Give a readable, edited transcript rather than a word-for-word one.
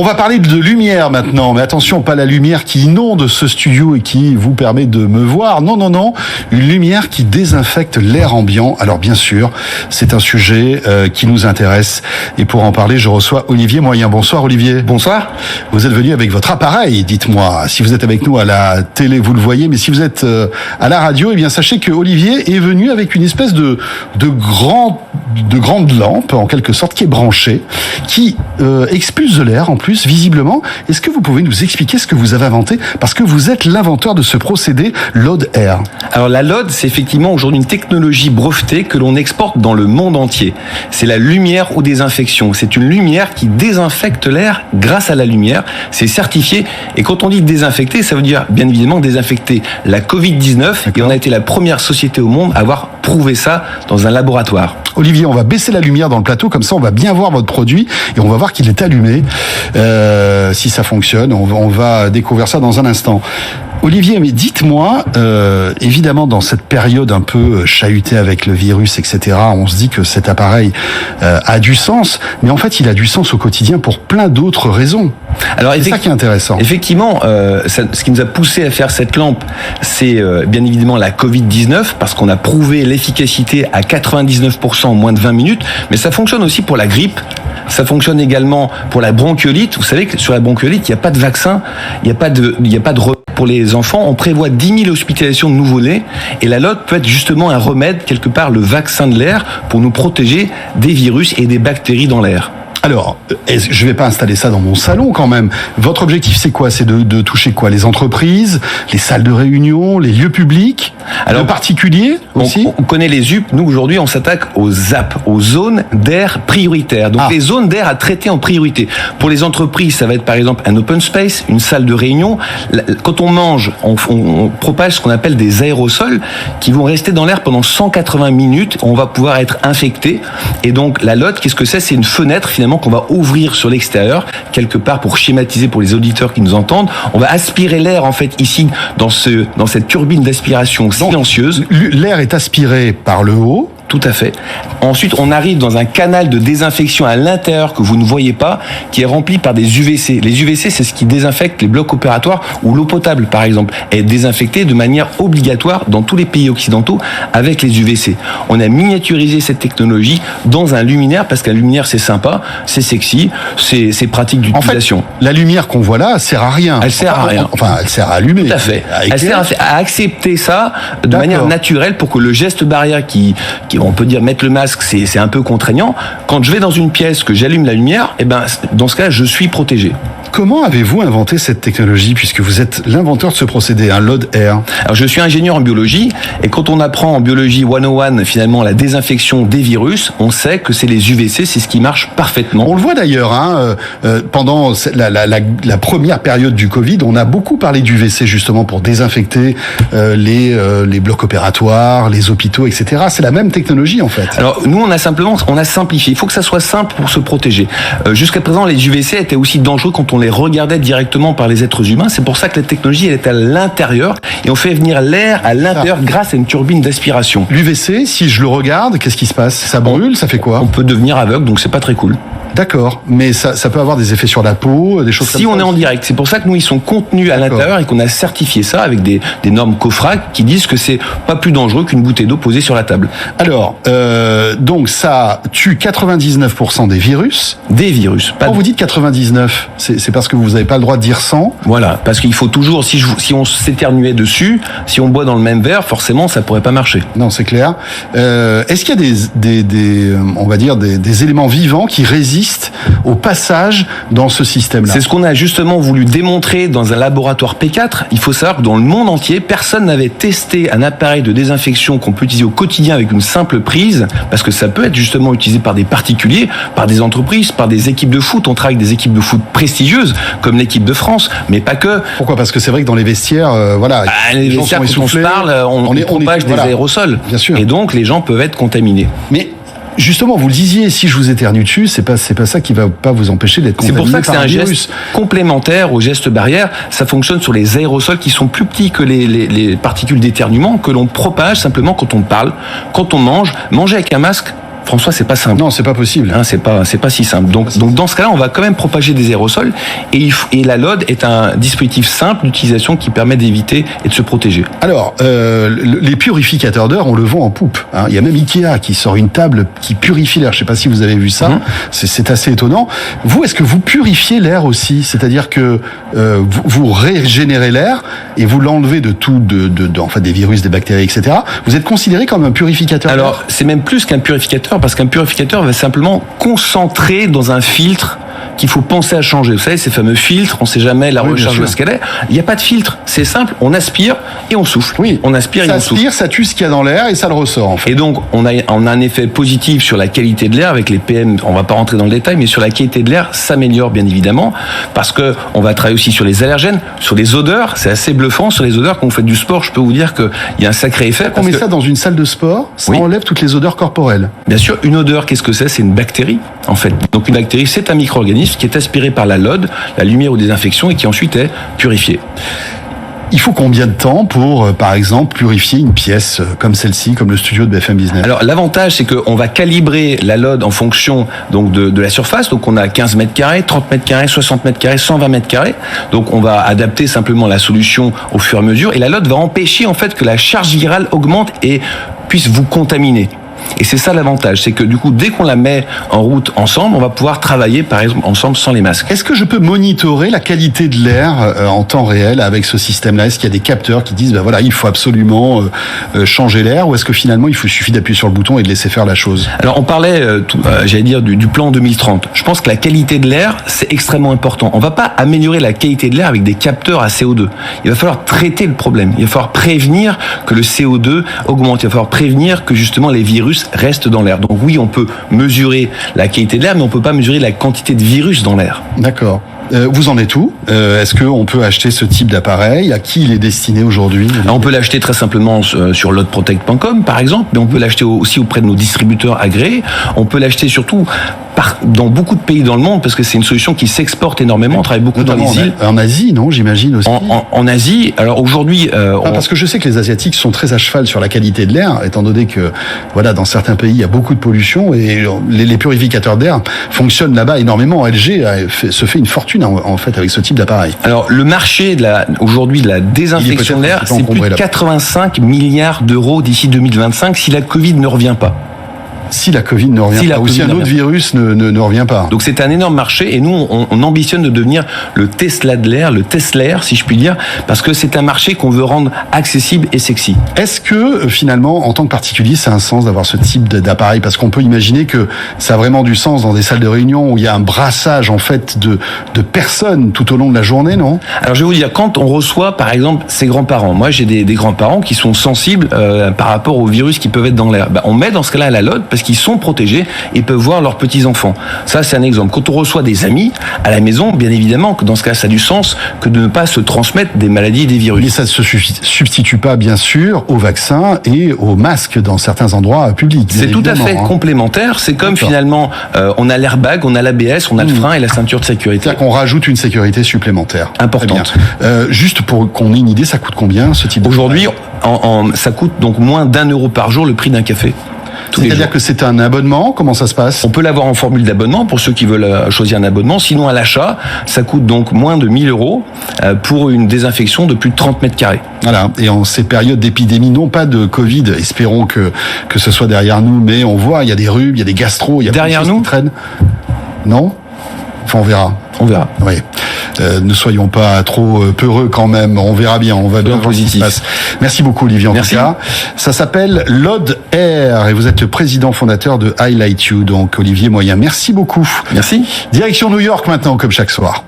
On va parler de lumière maintenant, mais attention, pas la lumière qui inonde ce studio et qui vous permet de me voir. Non, non, non, une lumière qui désinfecte l'air ambiant. Alors bien sûr, c'est un sujet qui nous intéresse. Et pour en parler, je reçois Olivier Moyen. Bonsoir Olivier. Bonsoir. Vous êtes venu avec votre appareil, dites-moi. Si vous êtes avec nous à la télé, vous le voyez, mais si vous êtes à la radio, eh bien sachez que Olivier est venu avec une espèce de grande lampe, en quelque sorte, qui est branchée, qui expulse de l'air en plus, visiblement. Est-ce que vous pouvez nous expliquer ce que vous avez inventé? Parce que vous êtes l'inventeur de ce procédé LOD Air. Alors la LOD, c'est effectivement aujourd'hui une technologie brevetée que l'on exporte dans le monde entier. C'est la lumière ou désinfection. C'est une lumière qui désinfecte l'air grâce à la lumière. C'est certifié. Et quand on dit désinfecter, ça veut dire bien évidemment désinfecter la Covid-19. Et on a été la première société au monde à avoir prouvé ça dans un laboratoire. Olivier, on va baisser la lumière dans le plateau, comme ça on va bien voir votre produit et on va voir qu'il est allumé. Si ça fonctionne, on va découvrir ça dans un instant. Olivier, mais dites-moi, évidemment dans cette période un peu chahutée avec le virus, etc., on se dit que cet appareil a du sens, mais en fait il a du sens au quotidien pour plein d'autres raisons. Alors, c'est ça qui est intéressant. Effectivement, ce qui nous a poussé à faire cette lampe, c'est bien évidemment la Covid-19, parce qu'on a prouvé l'efficacité à 99% en moins de 20 minutes, mais ça fonctionne aussi pour la grippe, ça fonctionne également pour la bronchiolite. Vous savez que sur la bronchiolite, il n'y a pas de vaccin, il n'y a pas de remède pour les enfants. On prévoit 10 000 hospitalisations de nouveau-nés, et la LOD peut être justement un remède, quelque part le vaccin de l'air, pour nous protéger des virus et des bactéries dans l'air. Alors, je vais pas installer ça dans mon salon quand même. Votre objectif, c'est quoi? C'est de toucher quoi? Les entreprises, les salles de réunion, les lieux publics, les particuliers aussi? On connaît les ZUP. Nous, aujourd'hui, on s'attaque aux ZAP, aux zones d'air prioritaires. Donc, les zones d'air à traiter en priorité. Pour les entreprises, ça va être par exemple un open space, une salle de réunion. Quand on mange, on propage ce qu'on appelle des aérosols qui vont rester dans l'air pendant 180 minutes. On va pouvoir être infecté. Et donc, la LOD, qu'est-ce que c'est? C'est une fenêtre, finalement, qu'on va ouvrir sur l'extérieur, quelque part pour schématiser pour les auditeurs qui nous entendent. On va aspirer l'air, en fait, ici, dans cette turbine d'aspiration silencieuse. L'air est aspiré par le haut. Tout à fait. Ensuite, on arrive dans un canal de désinfection à l'intérieur que vous ne voyez pas, qui est rempli par des UVC. Les UVC, c'est ce qui désinfecte les blocs opératoires ou l'eau potable, par exemple, est désinfectée de manière obligatoire dans tous les pays occidentaux avec les UVC. On a miniaturisé cette technologie dans un luminaire parce qu'un luminaire, c'est sympa, c'est sexy, c'est pratique d'utilisation. En fait, la lumière qu'on voit là, elle sert à rien. Elle sert à rien. Enfin, elle sert à allumer. Tout à fait. Elle sert à accepter ça de manière naturelle pour que le geste barrière on peut dire mettre le masque, c'est un peu contraignant. Quand je vais dans une pièce, que j'allume la lumière, dans ce cas, je suis protégé. Comment avez-vous inventé cette technologie, puisque vous êtes l'inventeur de ce procédé, un LOD Air? Alors, je suis ingénieur en biologie, et quand on apprend en biologie 101, finalement, la désinfection des virus, on sait que c'est les UVC, c'est ce qui marche parfaitement. On le voit d'ailleurs, pendant la première période du Covid, on a beaucoup parlé d'UVC, justement, pour désinfecter les blocs opératoires, les hôpitaux, etc. C'est la même technologie, en fait. Alors, nous, on a simplifié. Il faut que ça soit simple pour se protéger. Jusqu'à présent, les UVC étaient aussi dangereux quand on les regardait directement par les êtres humains. C'est pour ça que la technologie, elle est à l'intérieur, et on fait venir l'air à l'intérieur grâce à une turbine d'aspiration. L'UVC, si je le regarde, qu'est-ce qui se passe? Ça brûle, ça fait quoi? On peut devenir aveugle, donc c'est pas très cool. D'accord, mais ça peut avoir des effets sur la peau, des choses comme ça. Si on est en direct, c'est pour ça que nous, ils sont contenus à l'intérieur et qu'on a certifié ça avec des normes COFRAC qui disent que c'est pas plus dangereux qu'une bouteille d'eau posée sur la table. Alors, donc ça tue 99% des virus. Des virus. Quand vous dites 99, c'est parce que vous n'avez pas le droit de dire 100. Voilà, parce qu'il faut toujours, si on s'éternuait dessus, si on boit dans le même verre, forcément, ça pourrait pas marcher. Non, c'est clair. Est-ce qu'il y a on va dire des éléments vivants qui résistent au passage dans ce système-là? C'est ce qu'on a justement voulu démontrer dans un laboratoire P4. Il faut savoir que dans le monde entier, personne n'avait testé un appareil de désinfection qu'on peut utiliser au quotidien avec une simple prise, parce que ça peut être justement utilisé par des particuliers, par des entreprises, par des équipes de foot. On travaille avec des équipes de foot prestigieuses, comme l'équipe de France, mais pas que. Pourquoi? Parce que c'est vrai que dans les vestiaires, les gens vestiaires, sont essoufflés. Quand on se parle, on propage des aérosols. Bien sûr. Et donc, les gens peuvent être contaminés. Mais justement, vous le disiez, si je vous éternue dessus, c'est pas ça qui va pas vous empêcher d'être contaminé. C'est pour ça que c'est un virus. geste complémentaire au geste barrière. Ça fonctionne sur les aérosols qui sont plus petits que les particules d'éternuement que l'on propage simplement quand on parle, quand on mange. Manger avec un masque, François, c'est pas simple. Non, c'est pas possible. Hein, c'est pas si simple. Donc dans ce cas-là, on va quand même propager des aérosols et la LOD est un dispositif simple d'utilisation qui permet d'éviter et de se protéger. Alors, les purificateurs d'air, on le vend en poupe. Hein. Il y a même Ikea qui sort une table qui purifie l'air. Je sais pas si vous avez vu ça. C'est assez étonnant. Vous, est-ce que vous purifiez l'air aussi? C'est-à-dire que vous régénérez l'air et vous l'enlevez de tout, enfin des virus, des bactéries, etc. Vous êtes considéré comme un purificateur d'air? Alors, c'est même plus qu'un purificateur, parce qu'un purificateur va simplement concentrer dans un filtre qu'il faut penser à changer. Vous savez, ces fameux filtres, on ne sait jamais la recharge où est-ce qu'elle est. Il n'y a pas de filtre. C'est simple, on aspire et on souffle. Oui. On aspire et on souffle. Ça aspire, ça tue ce qu'il y a dans l'air et ça le ressort, en fait. Et donc, on a un effet positif sur la qualité de l'air avec les PM. On va pas rentrer dans le détail, mais sur la qualité de l'air s'améliore, bien évidemment, parce que on va travailler aussi sur les allergènes, sur les odeurs. C'est assez bluffant sur les odeurs. Quand vous faites du sport, je peux vous dire qu'il y a un sacré effet. On met ça dans une salle de sport, ça enlève toutes les odeurs corporelles. Bien sûr, une odeur, qu'est-ce que c'est? C'est une bactérie, en fait. Donc une bactérie, c'est un micro-organisme qui est aspiré par la LOD, la lumière ou désinfection, et qui ensuite est purifié. Il faut combien de temps pour, par exemple, purifier une pièce comme celle-ci, comme le studio de BFM Business? Alors l'avantage, c'est qu'on va calibrer la LOD en fonction donc de la surface. Donc on a 15 mètres carrés, 30 mètres carrés, 60 mètres carrés, 120 mètres carrés. Donc on va adapter simplement la solution au fur et à mesure. Et la LOD va empêcher en fait que la charge virale augmente et puisse vous contaminer. Et c'est ça l'avantage, c'est que du coup, dès qu'on la met en route ensemble, on va pouvoir travailler, par exemple, ensemble sans les masques. Est-ce que je peux monitorer la qualité de l'air en temps réel avec ce système-là? Est-ce qu'il y a des capteurs qui disent, ben voilà, il faut absolument changer l'air, ou est-ce que finalement, il suffit d'appuyer sur le bouton et de laisser faire la chose? Alors, on parlait, j'allais dire, du plan 2030. Je pense que la qualité de l'air, c'est extrêmement important. On va pas améliorer la qualité de l'air avec des capteurs à CO2. Il va falloir traiter le problème. Il va falloir prévenir que le CO2 augmente. Il va falloir prévenir que justement les virus restent dans l'air. Donc oui, on peut mesurer la qualité de l'air, mais on peut pas mesurer la quantité de virus dans l'air. D'accord. Vous en êtes où? Est-ce qu'on peut acheter ce type d'appareil? À qui il est destiné aujourd'hui? On peut l'acheter très simplement sur lodprotect.com par exemple, mais on peut l'acheter aussi auprès de nos distributeurs agréés. On peut l'acheter surtout dans beaucoup de pays dans le monde, parce que c'est une solution qui s'exporte énormément. On travaille beaucoup notamment dans les îles. En Asie, non, j'imagine aussi. En Asie, alors aujourd'hui... parce que je sais que les Asiatiques sont très à cheval sur la qualité de l'air, étant donné que, voilà, dans certains pays, il y a beaucoup de pollution, et les purificateurs d'air fonctionnent là-bas énormément. LG se fait une fortune, en fait, avec ce type d'appareil. Alors, le marché aujourd'hui de la désinfection de l'air, c'est plus de 85 milliards d'euros d'ici 2025 si la Covid ne revient pas. Si la Covid ne revient pas, ou si un autre virus ne revient pas. Donc c'est un énorme marché, et nous on ambitionne de devenir le Tesla de l'air, le Teslair si je puis dire, parce que c'est un marché qu'on veut rendre accessible et sexy. Est-ce que finalement, en tant que particulier, ça a un sens d'avoir ce type d'appareil? Parce qu'on peut imaginer que ça a vraiment du sens dans des salles de réunion où il y a un brassage en fait de personnes tout au long de la journée, non? Alors je vais vous dire, quand on reçoit par exemple ses grands-parents, moi j'ai des grands-parents qui sont sensibles par rapport aux virus qui peuvent être dans l'air, on met dans ce cas-là la LOD parce qu'ils sont protégés et peuvent voir leurs petits-enfants. Ça, c'est un exemple. Quand on reçoit des amis à la maison, bien évidemment que dans ce cas, ça a du sens que de ne pas se transmettre des maladies et des virus. Mais ça ne se substitue pas, bien sûr, aux vaccins et aux masques dans certains endroits publics. C'est tout à fait complémentaire. C'est comme finalement, on a l'airbag, on a l'ABS, on a le frein et la ceinture de sécurité. C'est-à-dire qu'on rajoute une sécurité supplémentaire. Importante. Juste pour qu'on ait une idée, ça coûte combien ce type Aujourd'hui, ça coûte donc moins d'1 euro par jour le prix d'un café. C'est-à-dire que c'est un abonnement? Comment ça se passe? On peut l'avoir en formule d'abonnement pour ceux qui veulent choisir un abonnement. Sinon, à l'achat, ça coûte donc moins de 1000 euros pour une désinfection de plus de 30 mètres carrés. Voilà. Et en ces périodes d'épidémie, non pas de Covid, espérons que ce soit derrière nous, mais on voit, il y a des rhumes, il y a des gastros, il y a derrière plein de choses qui traînent. Non? Enfin, on verra. On verra. Oui. Ne soyons pas trop peureux quand même. On verra bien. On va bien voir ce qui se passe. Merci beaucoup, Olivier. En tout cas, ça s'appelle LOD Air et vous êtes le président fondateur de Highlight You. Donc, Olivier Moyen, merci beaucoup. Merci. Direction New York maintenant, comme chaque soir.